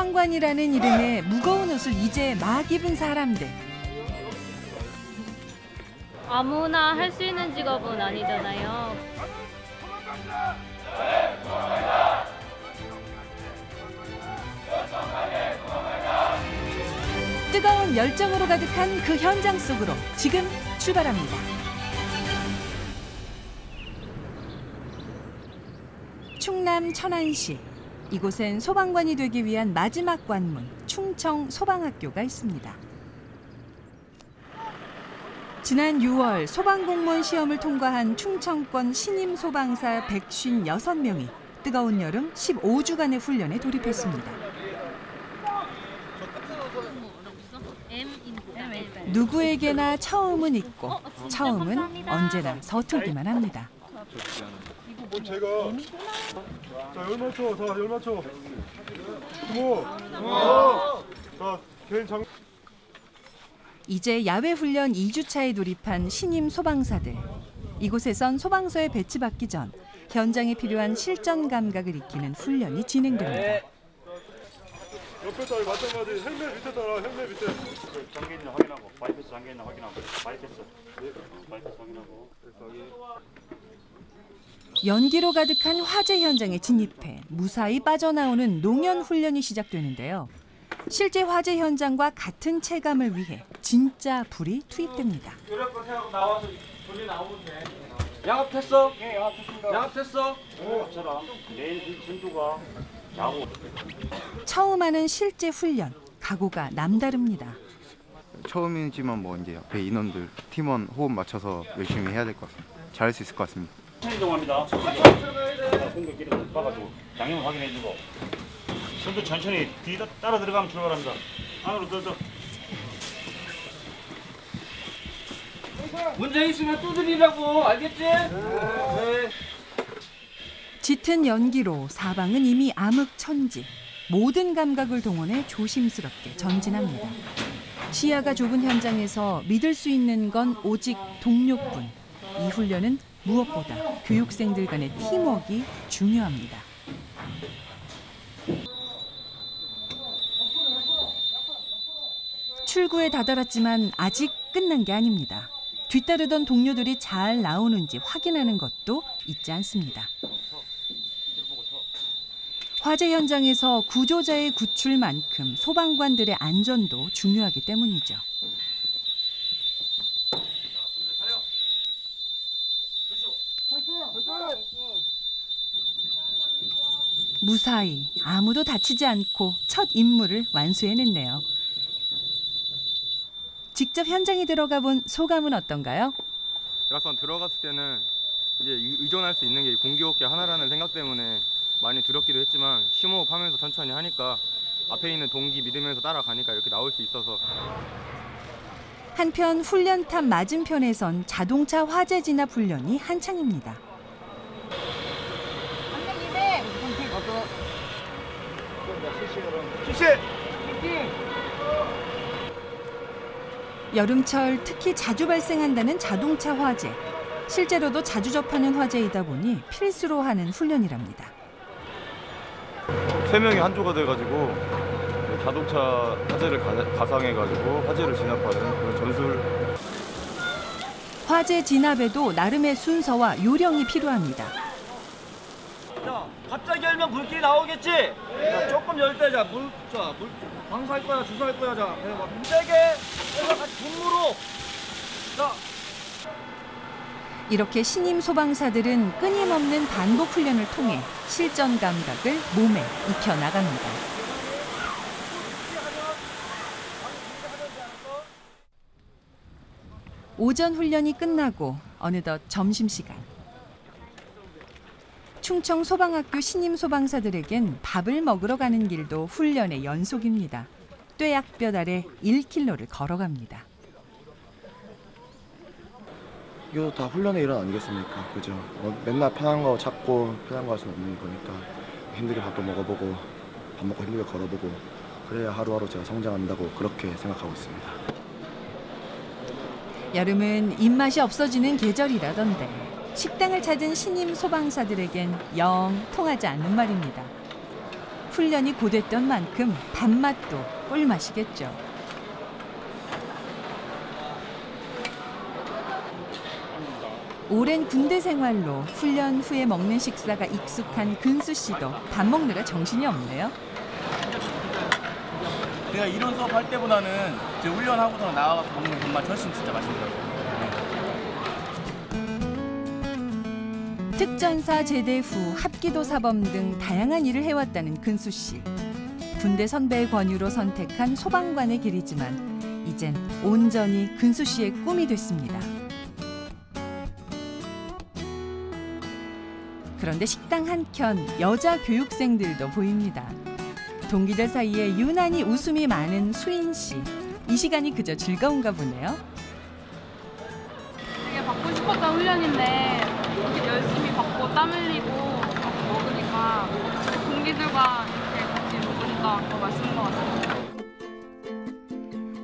소방관이라는 이름에 무거운 옷을 이제 막 입은 사람들. 아무나 할 수 있는 직업은 아니잖아요. 뜨거운 열정으로 가득한 그 현장 속으로 지금 출발합니다. 충남 천안시. 이곳엔 소방관이 되기 위한 마지막 관문, 충청 소방학교가 있습니다. 지난 6월 소방공무원 시험을 통과한 충청권 신임 소방사 156명이 뜨거운 여름 15주간의 훈련에 돌입했습니다. 누구에게나 처음은 있고 처음은 언제나 서툴기만 합니다. 제가 자, 열 맞춰. 자, 열 맞춰. 자, 개인 장. 이제 야외 훈련 2주차에 돌입한 신임 소방사들. 이곳에선 소방서에 배치받기 전 현장에 필요한 실전 감각을 익히는 훈련이 진행됩니다. 옆에 따위 마찬가지. 헬멧 밑에 따라. 헬멧 밑에. 잠겨 있나 확인하고, 바이패스 잠겨 있나 확인하고, 바이패스 확인하고. 연기로 가득한 화재 현장에 진입해 무사히 빠져나오는 농연 훈련이 시작되는데요. 실제 화재 현장과 같은 체감을 위해 진짜 불이 투입됩니다. 이럴 거 생각 나와서 불이 나오면 돼. 양압됐어? 예, 양압됐습니다. 양압됐어? 저랑 내일 전투가 자고. 처음 하는 실제 훈련, 각오가 남다릅니다. 처음이지만 뭐 이제 앞에 인원들, 팀원 호흡 맞춰서 열심히 해야 될 것 같습니다. 잘할 수 있을 것 같습니다. 이동합니다. 공격기를 봐가지고 장애물 확인해주고. 손도 천천히 뒤 따라 들어가면 출발합니다. 안으로 들어. 문제 있으면 두드리라고, 알겠지? 네. 짙은 연기로 사방은 이미 암흑천지. 모든 감각을 동원해 조심스럽게 전진합니다. 시야가 좁은 현장에서 믿을 수 있는 건 오직 동료뿐. 이 훈련은 무엇보다 교육생들 간의 팀워크가 중요합니다. 출구에 다다랐지만 아직 끝난 게 아닙니다. 뒤따르던 동료들이 잘 나오는지 확인하는 것도 잊지 않습니다. 화재 현장에서 구조자의 구출만큼 소방관들의 안전도 중요하기 때문이죠. 무사히 아무도 다치지 않고 첫 임무를 완수해냈네요. 직접 현장에 들어가 본 소감은 어떤가요? 막상 들어갔을 때는 이제 의존할 수 있는 게 공기호흡기 하나라는 생각 때문에 많이 두렵기도 했지만 심호흡하면서 천천히 하니까 앞에 있는 동기 믿으면서 따라가니까 이렇게 나올 수 있어서. 한편 훈련탑 맞은편에선 자동차 화재 진압 훈련이 한창입니다. 여름철 특히 자주 발생한다는 자동차 화재. 실제로도 자주 접하는 화재이다 보니 필수로 하는 훈련이랍니다. 3명이 한 조가 돼가지고 자동차 화재를 가상해가지고 화재를 진압하는 그런 전술. 화재 진압에도 나름의 순서와 요령이 필요합니다. 자, 갑자기 열면 불길이 나오겠지? 자, 조금 열 때, 자, 물 방사할 거야, 주사할 거야, 자, 세게, 해서 같이 분무로. 자. 이렇게 신임 소방사들은 끊임없는 반복 훈련을 통해 실전 감각을 몸에 익혀 나갑니다. 오전 훈련이 끝나고 어느덧 점심시간. 충청 소방학교 신임 소방사들에겐 밥을 먹으러 가는 길도 훈련의 연속입니다. 뙤약볕 아래 1km를 걸어갑니다. 이거 다 훈련의 일환 아니겠습니까? 그죠? 맨날 편한 거 찾고 편한 거 할 수는 없는 거니까 힘들게 밥도 먹어보고 밥 먹고 힘들게 걸어보고 그래야 하루하루 제가 성장한다고 그렇게 생각하고 있습니다. 여름은 입맛이 없어지는 계절이라던데 식당을 찾은 신임 소방사들에겐 영 통하지 않는 말입니다. 훈련이 고됐던 만큼 밥맛도 꿀맛이겠죠. 오랜 군대 생활로 훈련 후에 먹는 식사가 익숙한 근수 씨도 밥 먹느라 정신이 없네요. 내가 이런 수업 할 때보다는 이제 훈련하고서 나와서 먹는 밥맛 훨씬 진짜 맛있더라고요. 특전사 제대 후 합기도 사범 등 다양한 일을 해왔다는 근수 씨. 군대 선배의 권유로 선택한 소방관의 길이지만 이젠 온전히 근수 씨의 꿈이 됐습니다. 그런데 식당 한켠 여자 교육생들도 보입니다. 동기들 사이에 유난히 웃음이 많은 수인 씨. 이 시간이 그저 즐거운가 보네요. 되게 받고 싶었던 훈련인데 이렇게 열심히 받고 땀 흘리고 먹으니까 동기들과 이렇게 같이 먹으니까 더 맛있는 것 같아요.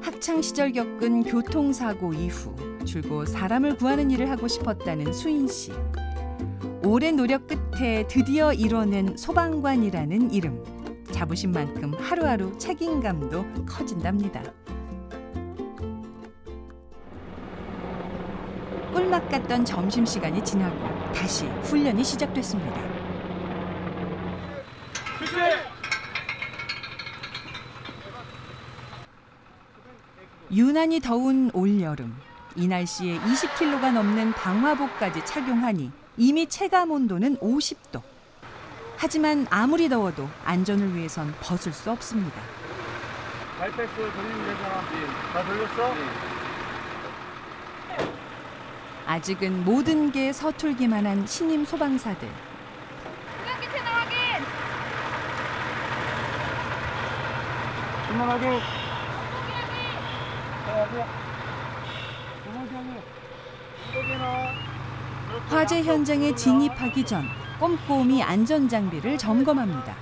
학창 시절 겪은 교통사고 이후 줄곧 사람을 구하는 일을 하고 싶었다는 수인 씨. 오랜 노력 끝에 드디어 이뤄낸 소방관이라는 이름. 자부심 만큼 하루하루 책임감도 커진답니다. 꿀맛 같던 점심시간이 지나고 다시 훈련이 시작됐습니다. 유난히 더운 올여름. 이 날씨에 20kg가 넘는 방화복까지 착용하니 이미 체감 온도는 50도. 하지만 아무리 더워도 안전을 위해선 벗을 수 없습니다. 발패스 돌리면 되잖아. 다 돌렸어? 아직은 모든 게 서툴기만 한 신임 소방사들. 훈련기 채널 확인! 그만하게. 화재 현장에 진입하기 전 꼼꼼히 안전장비를 점검합니다.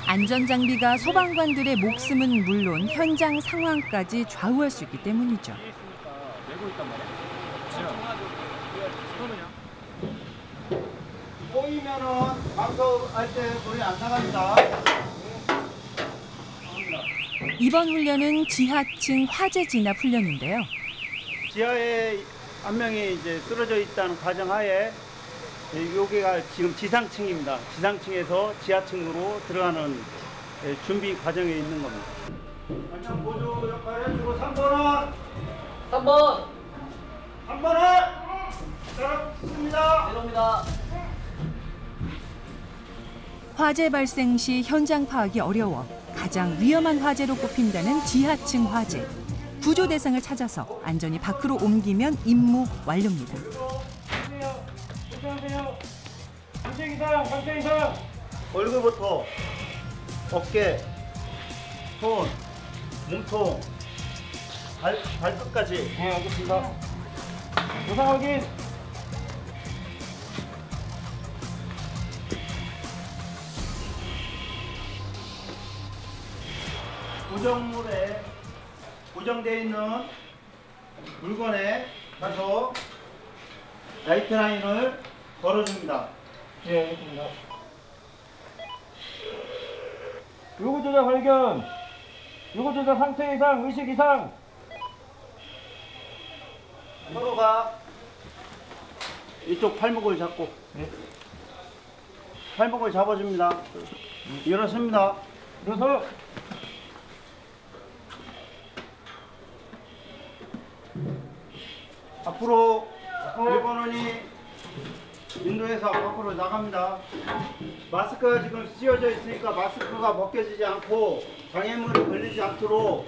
안전장비가 소방관들의 목숨은 물론 현장 상황까지 좌우할 수 있기 때문이죠. 보이면은 방송할 때 물이 안 나갑니다. 이번 훈련은 지하층 화재 진압 훈련인데요. 지하에 한 명이 이제 쓰러져 있다는 가정하에 여기가 지금 지상층입니다. 지상층에서 지하층으로 들어가는 준비 과정에 있는 겁니다. 안전 보조 역할 해주고 3번은 3번은 내려옵니다. 내려옵니다. 화재 발생 시 현장 파악이 어려워 가장 위험한 화재로 꼽힌다는 지하층 화재. 구조 대상을 찾아서 안전히 밖으로 옮기면 임무 완료입니다. 얼굴부터 어깨, 손, 몸통, 발끝까지. 네, 알겠습니다. 요상 확인. 고정물에 고정되어 있는 물건에 가서 라이트 라인을 걸어줍니다. 네, 알겠습니다. 요구 조작 발견. 요구 조작 상태 이상, 의식 이상. 서로가 이쪽 팔목을 잡고 팔목을 잡아줍니다. 일어섭니다. 일어서. 앞으로 1번원이 인도에서 밖으로 나갑니다. 마스크가 지금 씌워져 있으니까 마스크가 벗겨지지 않고 장애물이 걸리지 않도록.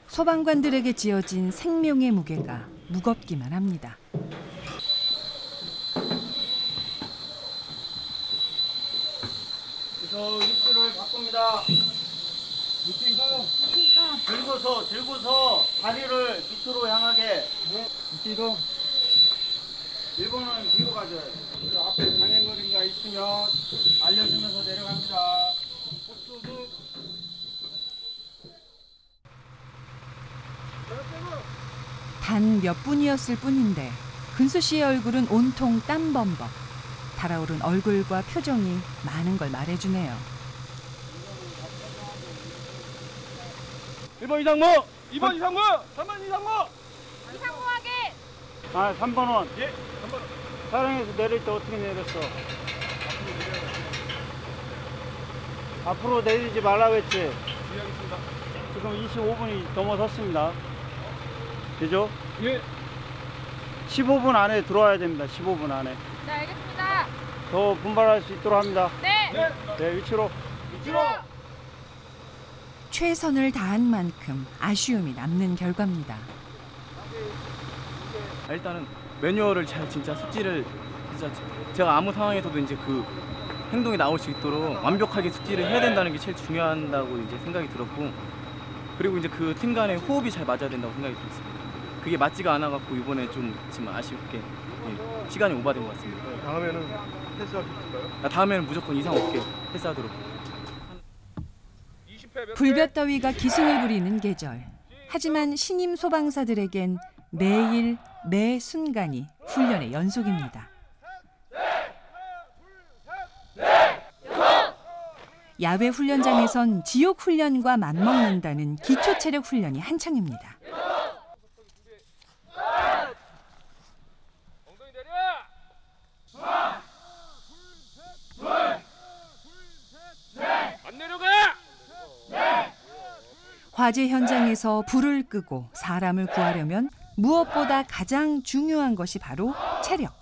소방관들에게 지어진 생명의 무게가 무겁기만 합니다. 그래서 위치를 바꿉니다. 들고서 다리를 밑으로 향하게. 뒤로. 1번은 뒤로 가져야 돼요. 그리고 앞에 장애물인가 있으면 알려주면서 내려갑니다. 단 몇 분이었을 뿐인데 근수 씨의 얼굴은 온통 땀범벅. 달아오른 얼굴과 표정이 많은 걸 말해주네요. 1번 이상무! 2번 이상무! 3번 이상무! 이상무 확인! 아, 3번원. 예, 3번. 사랑에서 내릴 때 어떻게 내렸어? 앞으로 내리지 말라고 했지? 주의하겠습니다. 지금 25분이 넘어섰습니다. 그죠? 예. 15분 안에 들어와야 됩니다. 15분 안에. 네, 알겠습니다. 더 분발할 수 있도록 합니다. 네! 네, 위치로. 최선을 다한 만큼 아쉬움이 남는 결과입니다. 일단은 매뉴얼을 잘 진짜 숙지를 진짜 제가 아무 상황에서도 이제 그 행동이 나올 수 있도록 완벽하게 숙지를 해야 된다는 게 제일 중요하다고 이제 생각이 들었고, 그리고 이제 그 팀 간의 호흡이 잘 맞아야 된다고 생각이 들었습니다. 그게 맞지가 않아 갖고 이번에 좀 지금 아쉽게 시간이 오버된 것 같습니다. 다음에는 패스할 수 있을까요? 다음에는 무조건 이상 없게 패스하도록. 불볕더위가 기승을 부리는 계절. 하지만 신임 소방사들에겐 매일 매 순간이 훈련의 연속입니다. 야외 훈련장에선 지옥 훈련과 맞먹는다는 기초 체력 훈련이 한창입니다. 안 내려가! 화재 현장에서 불을 끄고 사람을 구하려면 무엇보다 가장 중요한 것이 바로 체력.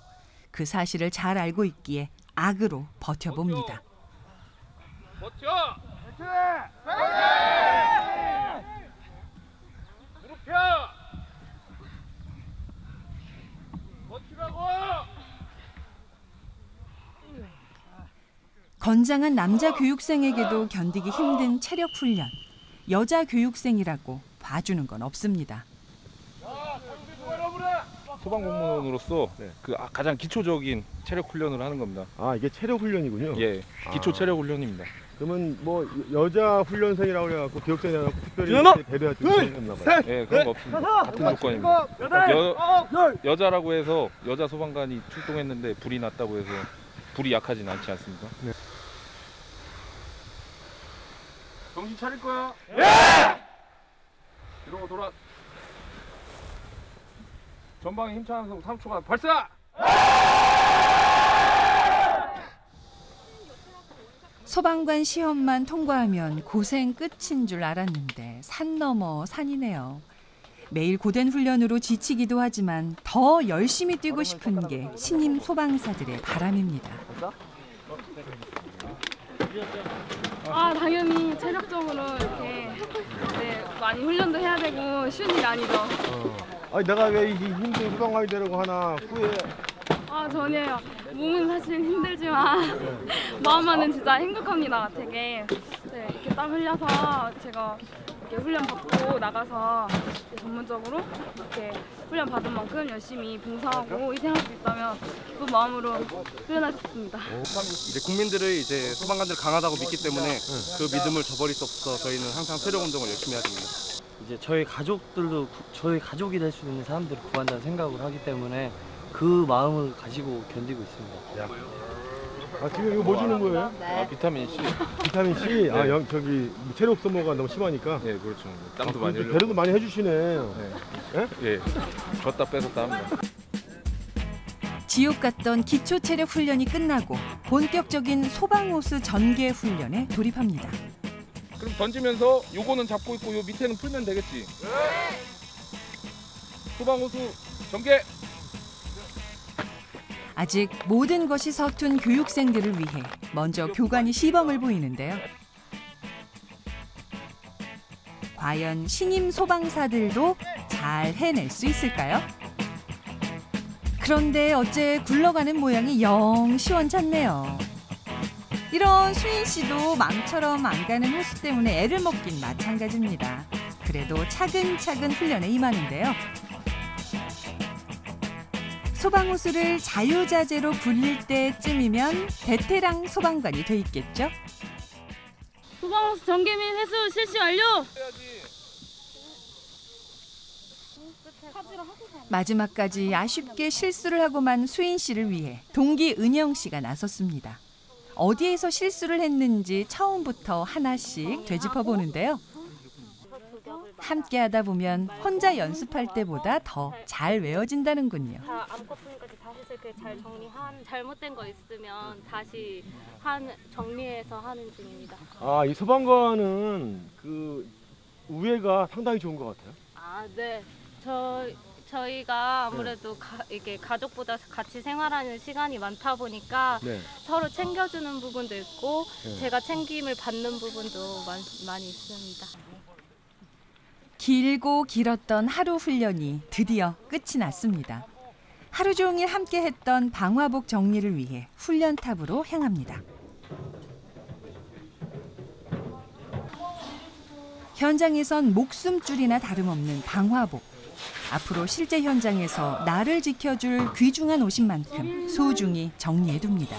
그 사실을 잘 알고 있기에 악으로 버텨봅니다. 버텨! 무릎 펴! 버티라고! 건장한 남자 교육생에게도 견디기 힘든 체력 훈련. 여자 교육생이라고 봐주는 건 없습니다. 소방공무원으로서 그 가장 기초적인 체력 훈련을 하는 겁니다. 아, 이게 체력 훈련이군요. 예, 기초 체력 훈련입니다. 그러면 뭐 여자 훈련생이라고 그래갖고 교육생이라고 특별히 배려할 게 있나 봐요. 예, 그런 거 없습니다. 같은 조건입니다. 여자라고 해서 여자 소방관이 출동했는데 불이 났다고 해서 불이 약하진 않지 않습니까? 네. 정신 차릴 거야? 예! 이러고 돌아. 전방에 힘차는 성 3초간 발사! 소방관 시험만 통과하면 고생 끝인 줄 알았는데 산 넘어 산이네요. 매일 고된 훈련으로 지치기도 하지만 더 열심히 뛰고 싶은 게 신임 소방사들의 바람입니다. 아, 당연히 체력적으로 이렇게 많이 훈련도 해야 되고 쉬운 일 아니죠. 아니 내가 왜 이 힘든 소방관이 되려고 하나 후회. 아, 전혀요. 몸은 사실 힘들지만 마음만은 진짜 행복합니다. 되게 이렇게 땀 흘려서 제가 이렇게 훈련 받고 나가서 전문적으로 이렇게 훈련 받은 만큼 열심히 봉사하고 희생할 수 있다면 기쁜 마음으로 표현할 수 있습니다. 이제 국민들의 이제 소방관들 강하다고 믿기 때문에 그 믿음을 저버릴 수 없어 저희는 항상 체력 운동을 열심히 해야 됩니다. 이제 저희 가족들도 저희 가족이 될 수 있는 사람들을 구한다는 생각을 하기 때문에 그 마음을 가지고 견디고 있습니다. 아, 지금 이거 뭐 주는 거예요? 아, 비타민 C. 비타민 C. 네. 아, 저기 체력 소모가 너무 심하니까. 예, 그렇죠. 땀도 많이 흘려. 배려도 많이 해주시네요. 네. 예, 줬다 뺏었다 합니다. 지옥 같던 기초 체력 훈련이 끝나고 본격적인 소방호수 전개 훈련에 돌입합니다. 그럼 던지면서 요거는 잡고 있고 요 밑에는 풀면 되겠지. 소방호수 전개. 아직 모든 것이 서툰 교육생들을 위해 먼저 교관이 시범을 보이는데요. 과연 신임 소방사들도 잘 해낼 수 있을까요? 그런데 어째 굴러가는 모양이 영 시원찮네요. 이런 수인 씨도 마음처럼 안 가는 호수 때문에 애를 먹긴 마찬가지입니다. 그래도 차근차근 훈련에 임하는데요. 소방호수를 자유자재로 불릴 때쯤이면 베테랑 소방관이 돼 있겠죠? 소방호수 전개 및 회수 실시 완료! 마지막까지 아쉽게 실수를 하고만 수인 씨를 위해 동기 은영 씨가 나섰습니다. 어디에서 실수를 했는지 처음부터 하나씩 되짚어 보는데요. 함께 하다 보면 혼자 연습할 때보다 더 잘 외워진다는군요. 다 암컷분까지 다시 이렇게 잘 정리한 잘못된 거 있으면 다시 정리해서 하는 중입니다. 아, 이 소방관은 그 우애가 상당히 좋은 것 같아요. 아, 네. 저희가 아무래도 이게 가족보다 같이 생활하는 시간이 많다 보니까 네. 서로 챙겨주는 부분도 있고 네. 제가 챙김을 받는 부분도 많이 있습니다. 길고 길었던 하루 훈련이 드디어 끝이 났습니다. 하루 종일 함께 했던 방화복 정리를 위해 훈련탑으로 향합니다. 현장에선 목숨줄이나 다름없는 방화복. 앞으로 실제 현장에서 나를 지켜줄 귀중한 옷인 만큼 소중히 정리해둡니다.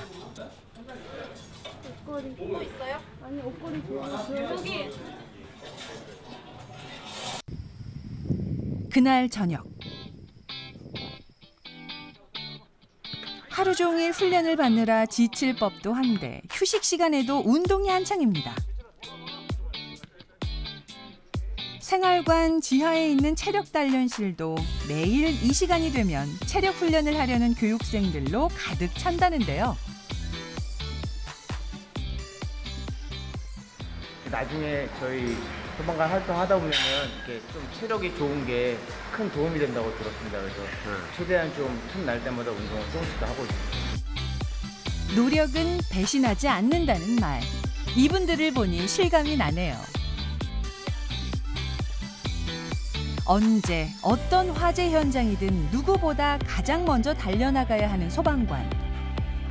옷걸이 또 있어요? 아니, 옷걸이 저기. 그날 저녁. 하루 종일 훈련을 받느라 지칠 법도 한데 휴식 시간에도 운동이 한창입니다. 생활관 지하에 있는 체력 단련실도 매일 이 시간이 되면 체력 훈련을 하려는 교육생들로 가득 찬다는데요. 나중에 저희 소방관 활동하다 보면은 이렇게 좀 체력이 좋은 게 큰 도움이 된다고 들었습니다. 그래서 최대한 좀 틈날 때마다 운동을 조금씩 더 하고 있습니다. 노력은 배신하지 않는다는 말. 이분들을 보니 실감이 나네요. 언제 어떤 화재 현장이든 누구보다 가장 먼저 달려나가야 하는 소방관.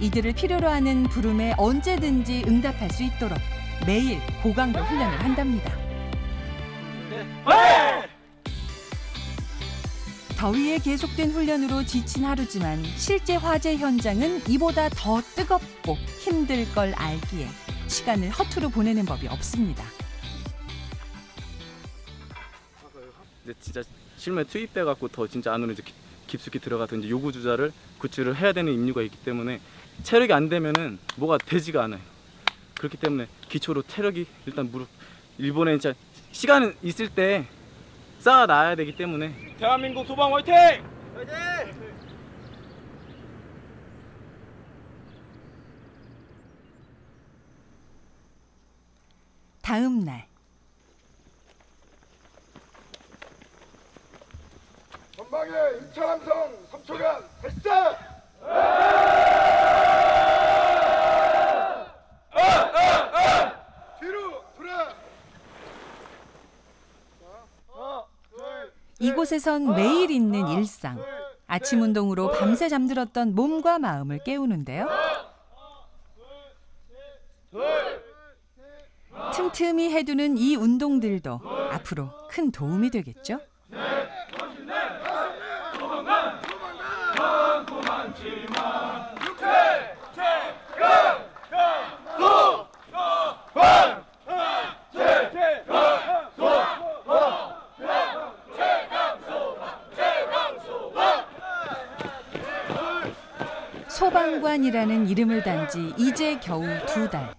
이들을 필요로 하는 부름에 언제든지 응답할 수 있도록 매일 고강도 훈련을 한답니다. 더위에 계속된 훈련으로 지친 하루지만 실제 화재 현장은 이보다 더 뜨겁고 힘들 걸 알기에 시간을 허투루 보내는 법이 없습니다. 근데 진짜 실무에 투입돼갖고 더 진짜 안으로 이제 깊숙이 들어가서 이제 요구 조절을 구출을 해야 되는 임무가 있기 때문에 체력이 안 되면은 뭐가 되지가 않아요. 그렇기 때문에 기초로 체력이 일단 일본에 진짜 시간 있을 때 쌓아놔야 되기 때문에. 대한민국 소방 화이팅! 화이팅! 다음 날. 전방에 2차 함성 3초간 발사! 뒤로 돌아! 이곳에선 매일 있는 일상. 아침 운동으로 밤새 잠들었던 몸과 마음을 깨우는데요. 틈틈이 해두는 이 운동들도 앞으로 큰 도움이 되겠죠? 소방관이라는 이름을 단 지 이제 겨우 2달.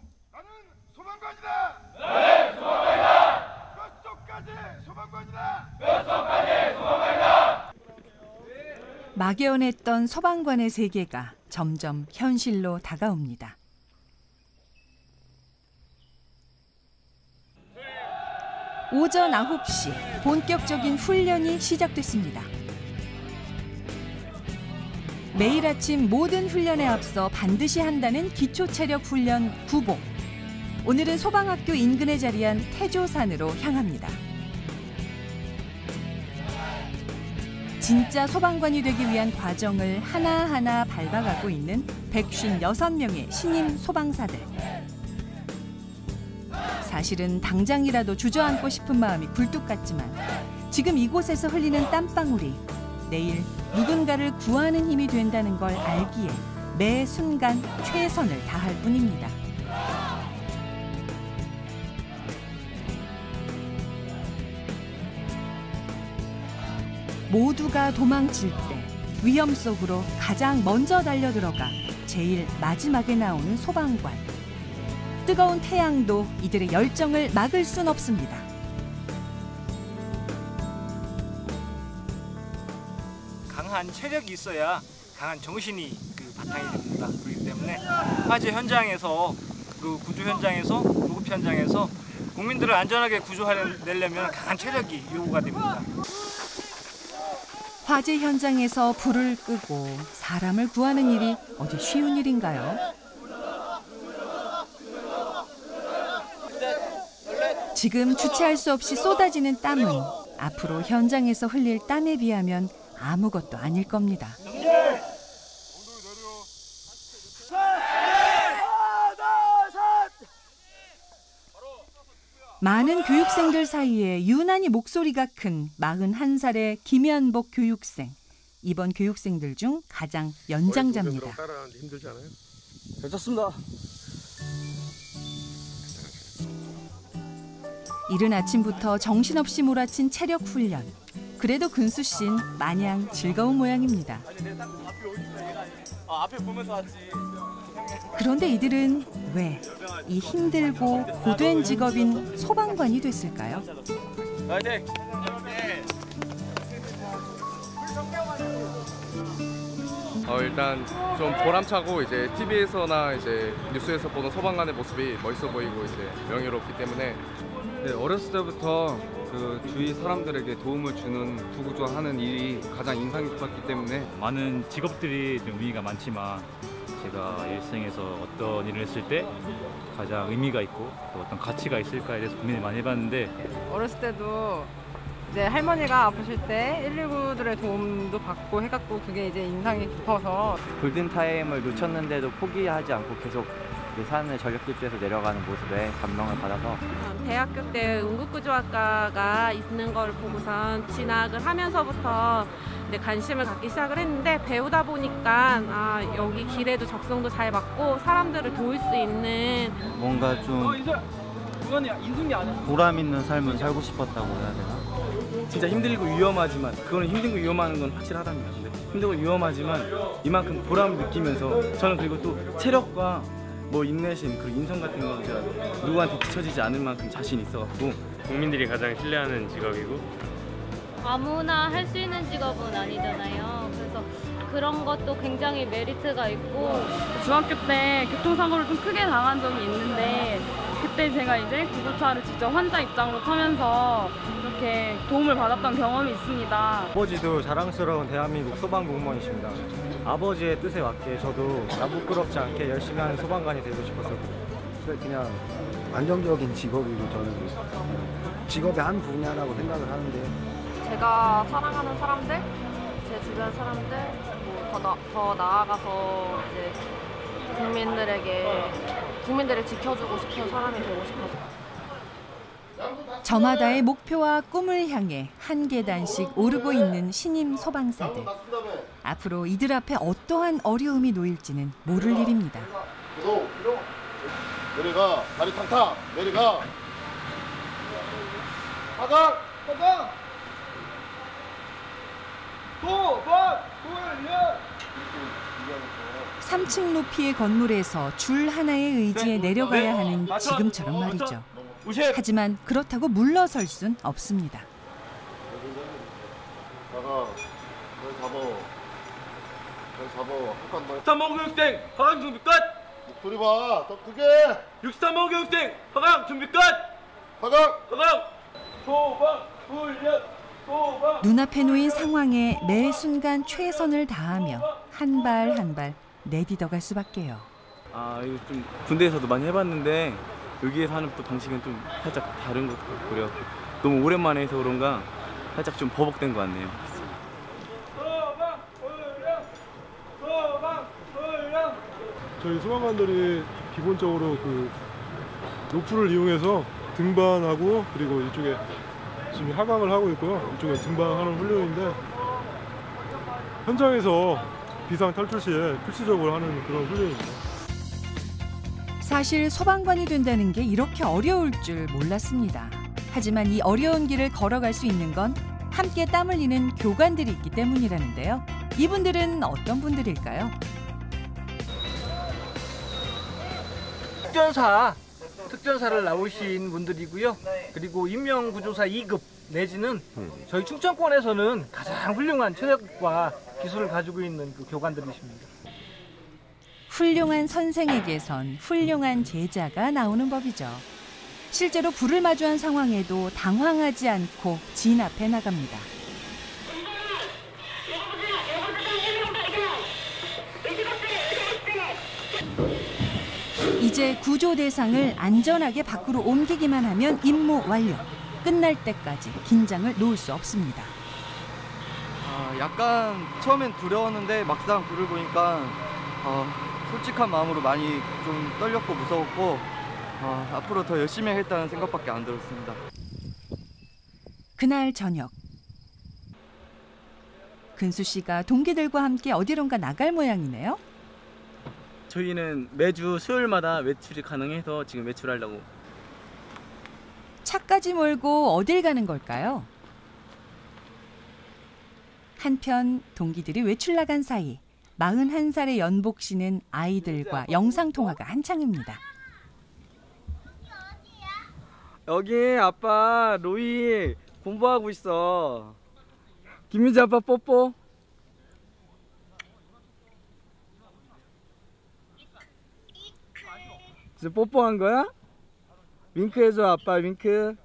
소방관이다! 네, 소방관이다! 몇 소까지 소방관이다! 몇 소까지 소방관이다! 막연했던 소방관의 세계가 점점 현실로 다가옵니다. 오전 9시 본격적인 훈련이 시작됐습니다. 매일 아침 모든 훈련에 앞서 반드시 한다는 기초체력 훈련 구봉. 오늘은 소방학교 인근에 자리한 태조산으로 향합니다. 진짜 소방관이 되기 위한 과정을 하나하나 밟아가고 있는 156명의 신임 소방사들. 사실은 당장이라도 주저앉고 싶은 마음이 굴뚝 같지만 지금 이곳에서 흘리는 땀방울이 내일 누군가를 구하는 힘이 된다는 걸 알기에 매 순간 최선을 다할 뿐입니다. 모두가 도망칠 때 위험 속으로 가장 먼저 달려들어가 제일 마지막에 나오는 소방관. 뜨거운 태양도 이들의 열정을 막을 순 없습니다. 강한 체력이 있어야 강한 정신이 바탕이 됩니다. 그렇기 때문에 화재 현장에서 구조 현장에서 구급 현장에서 국민들을 안전하게 구조해내려면 강한 체력이 요구가 됩니다. 화재 현장에서 불을 끄고 사람을 구하는 일이 어디 쉬운 일인가요? 지금 주체할 수 없이 쏟아지는 땀은 앞으로 현장에서 흘릴 땀에 비하면 아무것도 아닐 겁니다. 많은 교육생들 사이에 유난히 목소리가 큰 41살의 김현복 교육생. 이번 교육생들 중 가장 연장자입니다. 따라하는데 힘들지 않아요? 괜찮습니다. 이른 아침부터 정신없이 몰아친 체력 훈련. 그래도 근수 씨는 마냥 즐거운 모양입니다. 앞에 보면서 왔지. 그런데 이들은 왜 이 힘들고 고된 직업인 소방관이 됐을까요? 화이팅! 일단 좀 보람차고 이제 TV에서나 이제 뉴스에서 보는 소방관의 모습이 멋있어 보이고 이제 명예롭기 때문에 어렸을 때부터 그 주위 사람들에게 도움을 주는 구조하는 일이 가장 인상 깊었기 때문에 많은 직업들이 좀 의미가 많지만 제가 일생에서 어떤 일을 했을 때 가장 의미가 있고 또 어떤 가치가 있을까에 대해서 고민을 많이 해봤는데 어렸을 때도 이제 할머니가 아프실 때 119들의 도움도 받고 해갖고 그게 이제 인상이 깊어서 골든타임을 놓쳤는데도 포기하지 않고 계속 산을 전력 질주해서 내려가는 모습에 감명을 받아서 대학교 때 응급구조학과가 있는 걸 보고선 진학을 하면서부터 관심을 갖기 시작을 했는데 배우다 보니까 여기 길에도 적성도 잘 맞고 사람들을 도울 수 있는 뭔가 좀 보람 있는 삶을 살고 싶었다고 해야 되나? 진짜 힘들고 위험하지만 그거는 힘들고 위험한 건 확실하답니다. 근데 힘들고 위험하지만 이만큼 보람을 느끼면서 저는 그리고 또 체력과 인내심 그리고 인성 같은 거 제가 누구한테 뒤처지지 않을 만큼 자신 있어갖고 국민들이 가장 신뢰하는 직업이고 아무나 할 수 있는 직업은 아니잖아요. 그래서 그런 것도 굉장히 메리트가 있고 중학교 때 교통사고를 좀 크게 당한 적이 있는데 그때 제가 이제 구급차를 직접 환자 입장으로 타면서 이렇게 도움을 받았던 경험이 있습니다. 아버지도 자랑스러운 대한민국 소방공무원이십니다. 아버지의 뜻에 맞게 저도 부끄럽지 않게 열심히 하는 소방관이 되고 싶었어요. 그냥 안정적인 직업이고 저는 직업의 한 분야라고 생각을 하는데 제가 사랑하는 사람들, 제 주변 사람들 더 나아가서 이제 국민들을 지켜주고 싶은 사람이 되고 싶어서. 저마다의 목표와 꿈을 향해 한 계단씩 오르고 있는 신임 소방사들. 앞으로 이들 앞에 어떠한 어려움이 놓일지는 모를 일입니다. 내려가, 다리 탕탕, 내려가. 하강, 하강. 도박, 돌려. 3층 높이의 건물에서 줄 하나의 의지에 내려가야 하는 지금처럼 말이죠. 하지만 그렇다고 물러설 순 없습니다. 나가, 잘 잡아. 63번 교육생 하강 준비 끝. 목소리 봐, 더 크게. 63번 교육생 하강 준비 끝. 하강. 소방 훈련. 눈앞에 놓인 상황에 매 순간 최선을 다하며 한 발 한 발 내딛어갈 수밖에요. 이거 좀 군대에서도 많이 해봤는데 여기에서 하는 또 방식은 좀 살짝 다른 것 같고요. 너무 오랜만에 해서 그런가 살짝 좀 버벅된 것 같네요. 저희 소방관들이 기본적으로 그 로프를 이용해서 등반하고 그리고 이쪽에 지금 하강을 하고 있고요. 이쪽에 등반하는 훈련인데 현장에서 비상 탈출 시에 필수적으로 하는 그런 훈련입니다. 사실 소방관이 된다는 게 이렇게 어려울 줄 몰랐습니다. 하지만 이 어려운 길을 걸어갈 수 있는 건 함께 땀 흘리는 교관들이 있기 때문이라는데요. 이분들은 어떤 분들일까요? 특전사를 나오신 분들이고요. 그리고 인명구조사 2급 내지는 저희 충청권에서는 가장 훌륭한 체력과 기술을 가지고 있는 그 교관들이십니다. 훌륭한 선생에게선 훌륭한 제자가 나오는 법이죠. 실제로 불을 마주한 상황에도 당황하지 않고 진압해 나갑니다. 이제 구조 대상을 안전하게 밖으로 옮기기만 하면 임무 완료. 끝날 때까지 긴장을 놓을 수 없습니다. 약간 처음엔 두려웠는데 막상 불을 보니까 솔직한 마음으로 많이 좀 떨렸고 무서웠고 앞으로 더 열심히 하겠다는 생각밖에 안 들었습니다. 그날 저녁 근수 씨가 동기들과 함께 어디론가 나갈 모양이네요. 저희는 매주 수요일마다 외출이 가능해서 지금 외출하려고. 차까지 몰고 어딜 가는 걸까요? 한편 동기들이 외출 나간 사이 41살의 연복 씨는 아이들과 영상통화가 한창입니다. 여기 아빠 로이 공부하고 있어. 김유지 아빠 뽀뽀. 이제 뽀뽀한 거야? 윙크 해줘 아빠 윙크.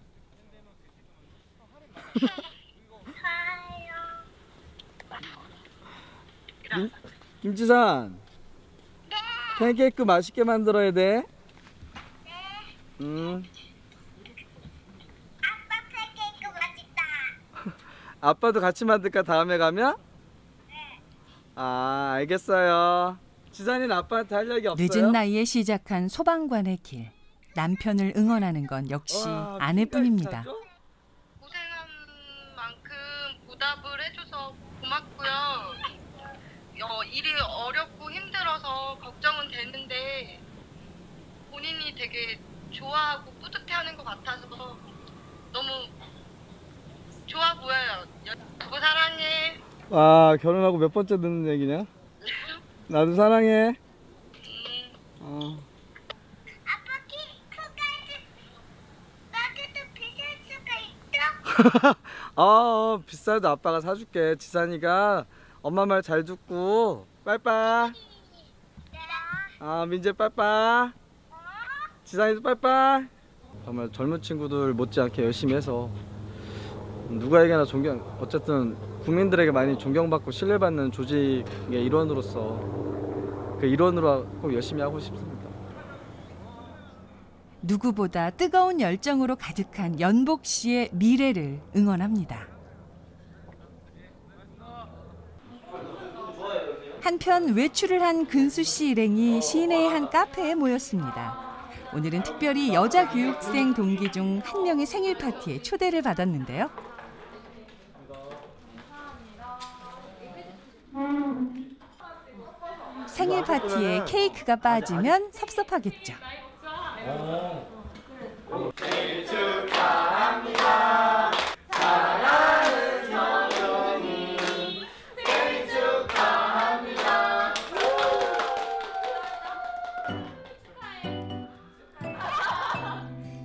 김지산. 팬케이크 맛있게 만들어야 돼. 아빠도 같이 만들까 다음에 가면? 아 알겠어요. 지산이는 아빠한테 할 얘기 없어요? 늦은 나이에 시작한 소방관의 길. 남편을 응원하는 건 역시 아내뿐입니다. 고생한 만큼 보답을 해줘서 고맙고요. 일이 어렵고 힘들어서 걱정은 되는데 본인이 되게 좋아하고 뿌듯해하는 것 같아서 너무 좋아 보여요. 여보 사랑해. 와 결혼하고 몇 번째 듣는 얘기냐? 나도 사랑해. 비싸도 아빠가 사줄게. 지산이가 엄마 말 잘 듣고 빠이빠이. 민재 빠이빠이. 지산이도 빠이빠이. 정말 젊은 친구들 못지않게 열심히 해서 누구에게나 어쨌든 국민들에게 많이 존경받고 신뢰받는 조직의 일원으로서 그 일원으로 꼭 열심히 하고 싶습니다. 누구보다 뜨거운 열정으로 가득한 연복 씨의 미래를 응원합니다. 한편 외출을 한 근수 씨 일행이 시내의 한 카페에 모였습니다. 오늘은 특별히 여자 교육생 동기 중 한 명의 생일 파티에 초대를 받았는데요. 생일 파티에 케이크가 빠지면 섭섭하겠죠. 생일 축하합니다. 사랑하는 성현이 생일 축하합니다.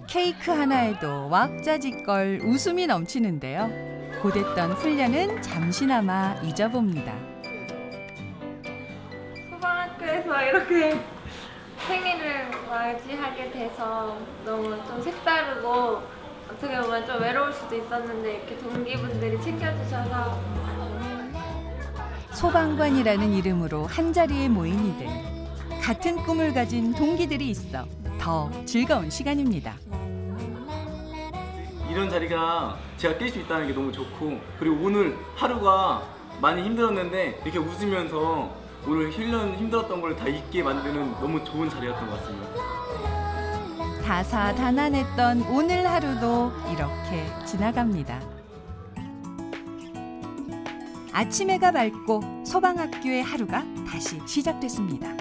케이크 하나에도 왁자지껄 웃음이 넘치는데요. 고됐던 훈련은 잠시나마 잊어봅니다. 소방학교에서 이렇게 생일을 맞이하게 돼서 너무 좀 색다르고 어떻게 보면 좀 외로울 수도 있었는데 이렇게 동기분들이 챙겨주셔서. 소방관이라는 이름으로 한자리에 모인 이들. 같은 꿈을 가진 동기들이 있어 더 즐거운 시간입니다. 이런 자리가 제가 낄 수 있다는 게 너무 좋고, 그리고 오늘 하루가 많이 힘들었는데 이렇게 웃으면서 오늘 훈련 힘들었던 걸 다 잊게 만드는 너무 좋은 자리였던 것 같습니다. 다사다난했던 오늘 하루도 이렇게 지나갑니다. 아침 해가 밝고 소방학교의 하루가 다시 시작됐습니다.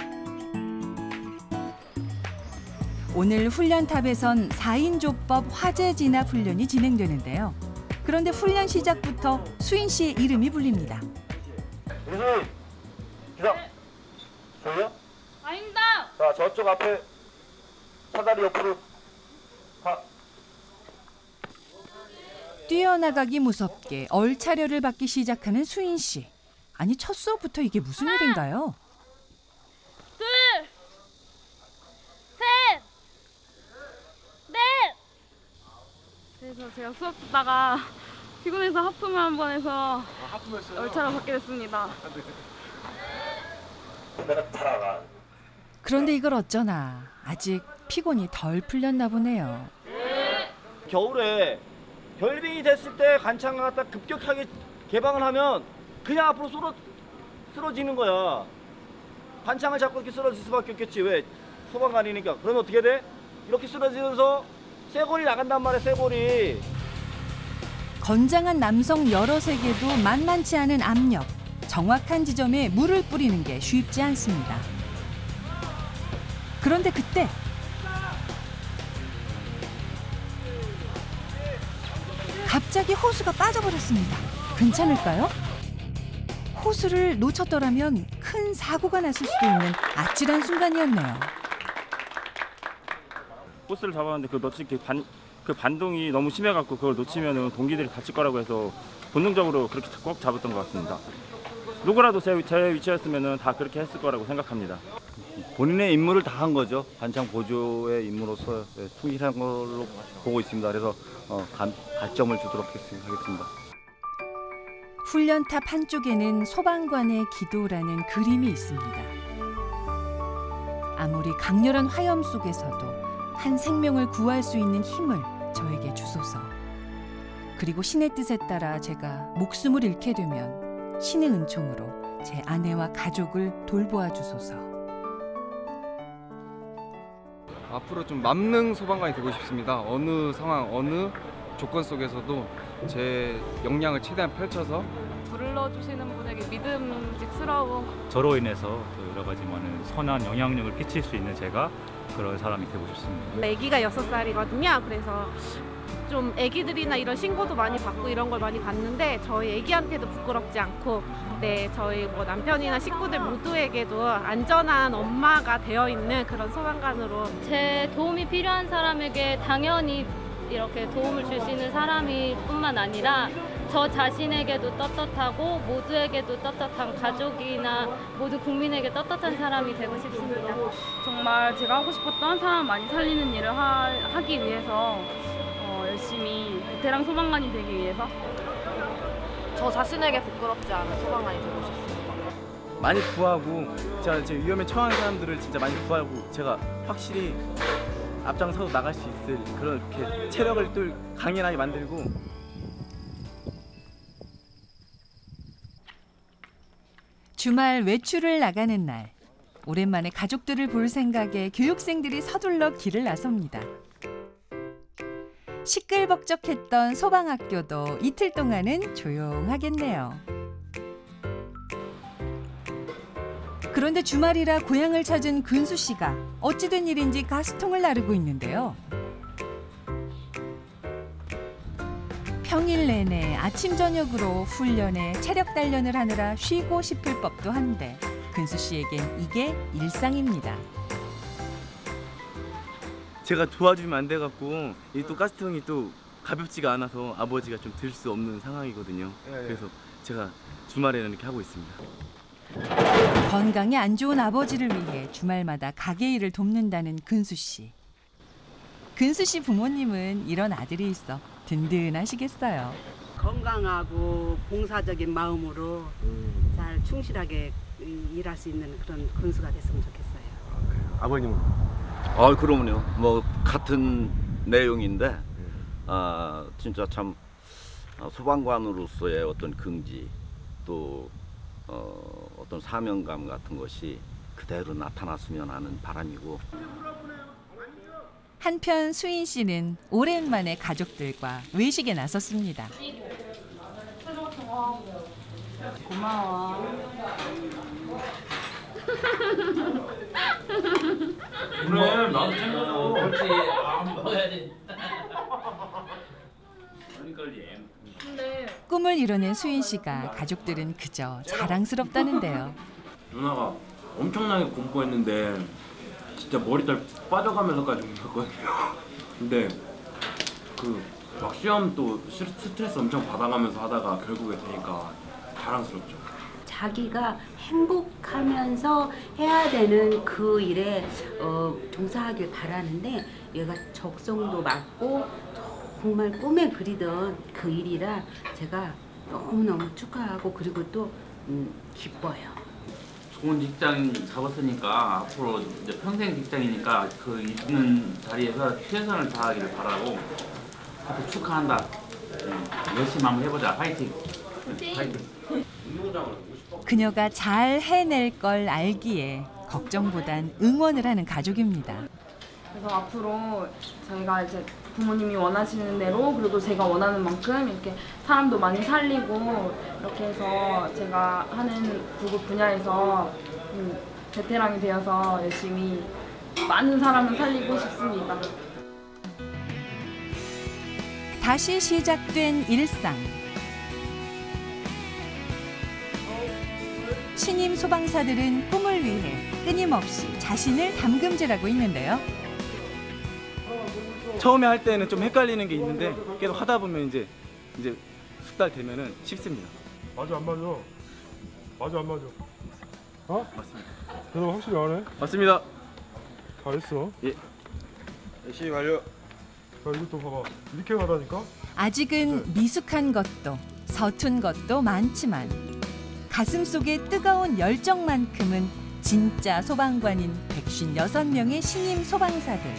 오늘 훈련탑에선 4인 조법 화재 진압 훈련이 진행되는데요. 그런데 훈련 시작부터 수인 씨의 이름이 불립니다. 윤수인, 기상. 저요? 아닙니다. 자, 저쪽 앞에 사다리 옆으로 가. 뛰어나가기 무섭게 얼차려를 받기 시작하는 수인 씨. 아니 첫 수업부터 이게 무슨 일인가요? 둘, 셋, 넷. 그래서 제가 수업 듣다가 피곤해서 하품을 한 번 해서 얼차려 받게 됐습니다. 그런데 이걸 어쩌나 아직 피곤이 덜 풀렸나 보네요. 겨울에 결빙이 됐을 때 간창을 갖다 급격하게 개방을 하면 그냥 앞으로 쓰러지는 거야. 간창을 잡고 이렇게 쓰러질 수밖에 없겠지. 왜? 소방관이니까. 그러면 어떻게 돼? 이렇게 쓰러지면서 쇠골이 나간단 말이야, 쇠골이. 건장한 남성 여럿에게도 만만치 않은 압력. 정확한 지점에 물을 뿌리는 게 쉽지 않습니다. 그런데 그때 갑자기 호수가 빠져버렸습니다. 괜찮을까요? 호수를 놓쳤더라면 큰 사고가 났을 수도 있는 아찔한 순간이었네요. 호스를 잡았는데 그 반동이 너무 심해갖고 그걸 놓치면은 동기들이 다칠 거라고 해서 본능적으로 그렇게 꼭 잡았던 것 같습니다. 누구라도 제 위치였으면은 다 그렇게 했을 거라고 생각합니다. 본인의 임무를 다 한 거죠. 반창 보조의 임무로서 충실한 걸로 보고 있습니다. 그래서 가점을 주도록 하겠습니다. 훈련탑 한쪽에는 소방관의 기도라는 그림이 있습니다. 아무리 강렬한 화염 속에서도 한 생명을 구할 수 있는 힘을 저에게 주소서. 그리고 신의 뜻에 따라 제가 목숨을 잃게 되면 신의 은총으로 제 아내와 가족을 돌보아 주소서. 앞으로 좀 만능 소방관이 되고 싶습니다. 어느 상황, 어느 조건 속에서도 제 역량을 최대한 펼쳐서 불러주시는 분에게 믿음직스러운 저로 인해서 또 여러 가지 많은 선한 영향력을 끼칠 수 있는 제가 그런 사람이 되고 싶습니다. 아기가 6살이거든요. 그래서 좀 아기들이나 이런 신고도 많이 받고 이런 걸 많이 봤는데 저희 아기한테도 부끄럽지 않고 저희 뭐 남편이나 식구들 모두에게도 안전한 엄마가 되어 있는 그런 소방관으로 제 도움이 필요한 사람에게 당연히 이렇게 도움을 줄 수 있는 사람이 뿐만 아니라 저 자신에게도 떳떳하고 모두에게도 떳떳한 가족이나 모두 국민에게 떳떳한 사람이 되고 싶습니다. 정말 제가 하고 싶었던 사람 많이 살리는 일을 하기 위해서 열심히 베테랑 소방관이 되기 위해서 저 자신에게 부끄럽지 않은 소방관이 되고 싶습니다. 많이 구하고 제가 제 위험에 처한 사람들을 진짜 많이 구하고 제가 확실히 앞장서서 나갈 수 있을 그렇게 체력을 또 강인하게 만들고 주말 외출을 나가는 날 오랜만에 가족들을 볼 생각에 교육생들이 서둘러 길을 나섭니다. 시끌벅적했던 소방학교도 이틀 동안은 조용하겠네요. 그런데 주말이라 고향을 찾은 근수 씨가 어찌된 일인지 가스통을 나르고 있는데요. 평일 내내 아침 저녁으로 훈련에 체력 단련을 하느라 쉬고 싶을 법도 한데 근수 씨에겐 이게 일상입니다. 제가 도와주면 안 돼갖고 이 또 가스통이 또 가볍지가 않아서 아버지가 좀 들 수 없는 상황이거든요. 그래서 제가 주말에는 이렇게 하고 있습니다. 건강에 안 좋은 아버지를 위해 주말마다 가게 일을 돕는다는 근수 씨. 근수 씨 부모님은 이런 아들이 있어 든든하시겠어요. 건강하고 봉사적인 마음으로 잘 충실하게 일할 수 있는 그런 근수가 됐으면 좋겠어요. 아버님은? 그럼요. 뭐 같은 내용인데 진짜 참 소방관으로서의 어떤 긍지 또 어떤 사명감 같은 것이 그대로 나타났으면 하는 바람이고. 한편 수인 씨는 오랜만에 가족들과 외식에 나섰습니다. 고마워. 그래 나도 챙겨줘. 그렇지. 안 먹어야지. 꿈을 이뤄낸 수인 씨가 가족들은 그저 자랑스럽다는데요. 누나가 엄청나게 공부했는데 진짜 머리털 빠져가면서까지 공부했거든요. 근데 막 시험 또 스트레스 엄청 받아가면서 하다가 결국에 되니까 자랑스럽죠. 자기가 행복하면서 해야 되는 그 일에 종사하길 바라는데 얘가 적성도 맞고 정말 꿈에 그리던 그 일이라 제가 너무너무 축하하고 그리고 또 기뻐요. 좋은 직장 잡았으니까 앞으로 이제 평생 직장이니까 그 있는 자리에서 최선을 다하기를 바라고 하여튼 축하한다. 열심히 한번 해보자. 화이팅! 화이팅! 그녀가 잘 해낼 걸 알기에 걱정보단 응원을 하는 가족입니다. 그래서 앞으로 저희가 이제 부모님이 원하시는 대로 그리고 제가 원하는 만큼 이렇게 사람도 많이 살리고 이렇게 해서 제가 하는 부급 분야에서 베테랑이 되어서 열심히 많은 사람을 살리고 싶습니다. 다시 시작된 일상. 신임 소방사들은 꿈을 위해 끊임없이 자신을 담금질하고 있는데요. 처음에 할 때는 좀 헷갈리는 게 있는데 계속 하다 보면 이제 숙달 되면은 쉽습니다. 맞아 안 맞아? 맞아 안 맞아? 어? 맞습니다. 너 확실히 안 해? 맞습니다. 잘했어. 예. 열심히 완료. 야 이것도 봐봐. 이렇게 가다니까? 아직은 미숙한 것도 서툰 것도 많지만 가슴속의 뜨거운 열정만큼은 진짜 소방관인 156명의 신임 소방사들.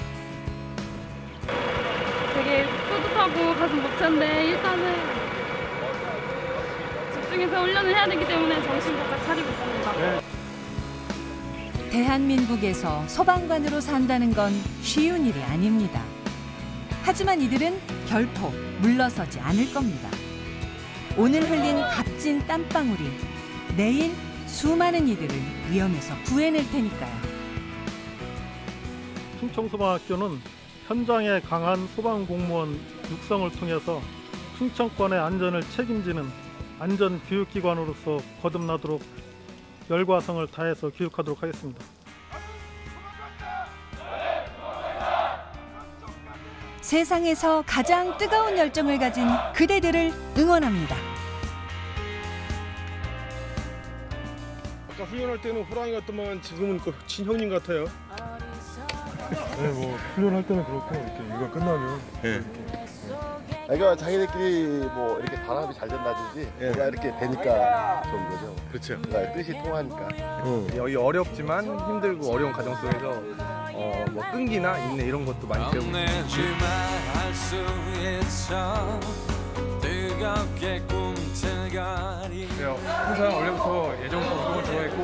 되게 뿌듯하고 가슴 벅찬데 일단은 집중해서 훈련을 해야 되기 때문에 정신 바짝 차리고 있습니다. 대한민국에서 소방관으로 산다는 건 쉬운 일이 아닙니다. 하지만 이들은 결코 물러서지 않을 겁니다. 오늘 흘린 값진 땀방울이 내일 수많은 이들을 위험에서 구해낼 테니까요. 충청소방학교는 현장에 강한 소방공무원 육성을 통해서 충청권의 안전을 책임지는 안전교육기관으로서 거듭나도록 열과성을 다해서 교육하도록 하겠습니다. 세상에서 가장 뜨거운 열정을 가진 그대들을 응원합니다. 아까 훈련할 때는 호랑이 같더만 지금은 그 친형님 같아요. 네, 뭐 훈련할 때는 그렇고 이렇게 이거 끝나면 그러니까 자기들끼리 뭐 이렇게 단합이 잘 된다든지 내가 이렇게 되니까 좋은 거죠. 그렇죠. 그러니까 뜻이 통하니까. 여기 어렵지만 힘들고 어려운 과정 속에서 뭐 끈기나 인내 이런 것도 많이 배우고 있어요. 항상 원래부터 예전부터 운동을 좋아했고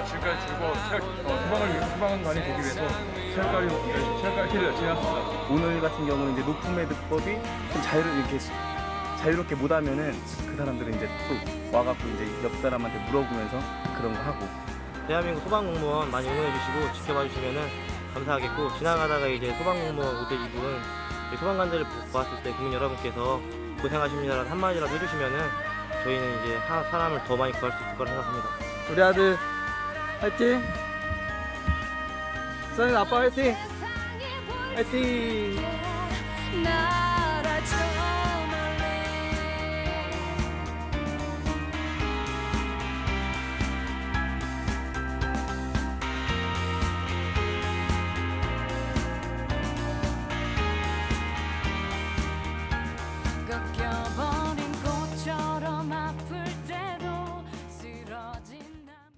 지금까지 즐거워 소방관이 되기 위해서 체력까지 키를 열심히 했습니다. 오늘 같은 경우는 이제 높음의 득법이 좀 자유롭게 못하면은 그 사람들은 이제 또 와갖고 이제 옆 사람한테 물어보면서 그런 거 하고. 대한민국 소방공무원 많이 응원해주시고 지켜봐주시면은 감사하겠고, 지나가다가 이제 소방공무원 우대 이분 소방관들을 보았을 때 국민 여러분께서 고생하십니다라는 한마디라도 해주시면은 저희는 이제 사람을 더 많이 구할 수 있을 거라 생각합니다. 우리 아들 화이팅! 써인 아빠 화이팅! 화이팅!